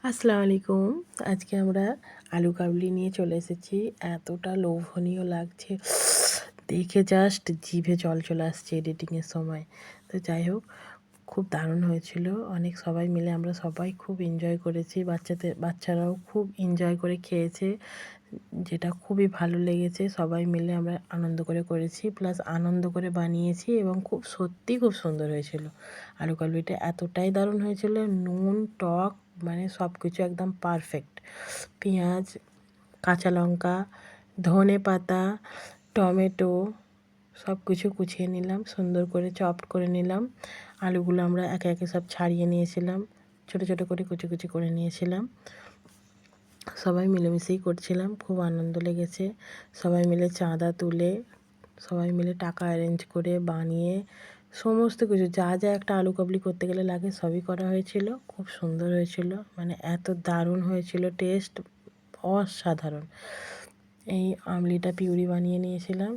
আসসালামু আলাইকুম। আজকে আমরা আলু কাবলি নিয়ে চলে এসেছি। এতটা লোভনীয় লাগছে, দেখে জাস্ট জিভে জল চলে আসছে এডিটিংয়ের সময়। তো যাই হোক, খুব দারুণ হয়েছিল। অনেক সবাই মিলে আমরা সবাই খুব এনজয় করেছি। বাচ্চারাও খুব এনজয় করে খেয়েছে, যেটা খুবই ভালো লেগেছে। সবাই মিলে আমরা আনন্দ করে করেছি, প্লাস আনন্দ করে বানিয়েছি এবং সত্যিই খুব সুন্দর হয়েছিল। আলু কাবলিটা এতটাই দারুণ হয়েছিল, নুন, টক মানে সব কিছু একদম পারফেক্ট। পেঁয়াজ, কাঁচা লঙ্কা, ধনেপাতা, টমেটো সব কিছু কুচিয়ে নিলাম, সুন্দর করে চপড করে নিলাম। আলুগুলো আমরা একে একে সব ছাড়িয়ে নিয়েছিলাম, ছোটো ছোটো করে কুচি কুচি করে নিয়েছিলাম। সবাই মিলেমিশেই করছিলাম, খুব আনন্দ লেগেছে। সবাই মিলে চাঁদা তুলে, সবাই মিলে টাকা অ্যারেঞ্জ করে বানিয়ে সমস্ত কিছু যা যা একটা আলু কাবলি করতে গেলে লাগে সবই করা হয়েছিল। খুব সুন্দর হয়েছিল, মানে এত দারুণ হয়েছিল, টেস্ট অসাধারণ। এই আমলিটা পিউরি বানিয়ে নিয়েছিলাম,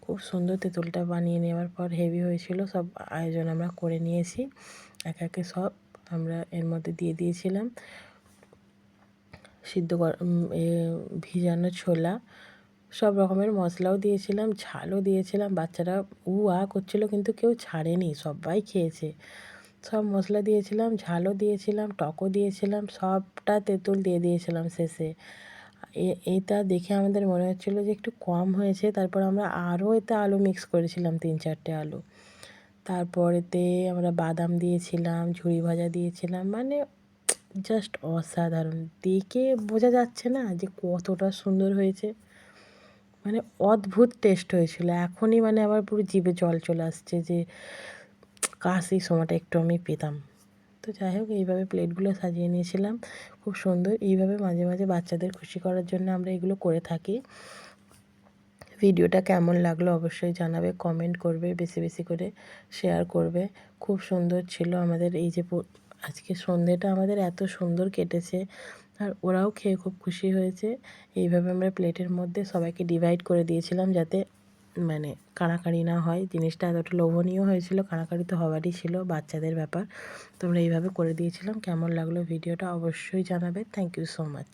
খুব সুন্দর। তেঁতুলটা বানিয়ে নেওয়ার পর হেভি হয়েছিল। সব আয়োজন আমরা করে নিয়েছি, একে একে সব আমরা এর মধ্যে দিয়ে দিয়েছিলাম। ভিজানো ছোলা, সব রকমের মশলাও দিয়েছিলাম, ঝালও দিয়েছিলাম। বাচ্চারা করছিল কিন্তু কেউ ছাড়েনি, সবাই খেয়েছে। সব মশলা দিয়েছিলাম, ঝালও দিয়েছিলাম, টকও দিয়েছিলাম, সবটা তেঁতুল দিয়ে দিয়েছিলাম শেষে। এটা দেখে আমাদের মনে হচ্ছিলো যে একটু কম হয়েছে, তারপর আমরা আরও এতে আলু মিক্স করেছিলাম 3-4টে আলু। তারপর এতে আমরা বাদাম দিয়েছিলাম, ঝুরি ভাজা দিয়েছিলাম, মানে জাস্ট অসাধারণ। দেখে বোঝা যাচ্ছে না যে কতটা সুন্দর হয়েছে, মানে অদ্ভুত টেস্ট হয়েছিল। এখনই মানে আবার পুরো জিভে জল চলে আসছে যে কাশ এই সময়টা একটু আমি পেতাম। তো যাই হোক, এইভাবে প্লেটগুলো সাজিয়ে নিয়েছিলাম, খুব সুন্দর। এইভাবে মাঝে মাঝে বাচ্চাদের খুশি করার জন্য আমরা এগুলো করে থাকি। ভিডিওটা কেমন লাগলো অবশ্যই জানাবে, কমেন্ট করবে, বেশি বেশি করে শেয়ার করবে। খুব সুন্দর ছিল আমাদের এই যে আজকে সন্ধ্যেটা আমাদের এত সুন্দর কেটেছে, আর ওরাও খেয়ে খুব খুশি হয়েছে। এইভাবে আমরা প্লেটের মধ্যে সবাইকে ডিভাইড করে দিয়েছিলাম, যাতে মানে কাড়াকাড়ি না হয়। জিনিসটা এতটা লোভনীয় হয়েছিল, কাড়াকাড়ি তো হওয়ারই ছিল, বাচ্চাদের ব্যাপার। তোমরা এইভাবে করে দিয়েছিলাম। কেমন লাগলো ভিডিওটা অবশ্যই জানাবে। Thank you so much.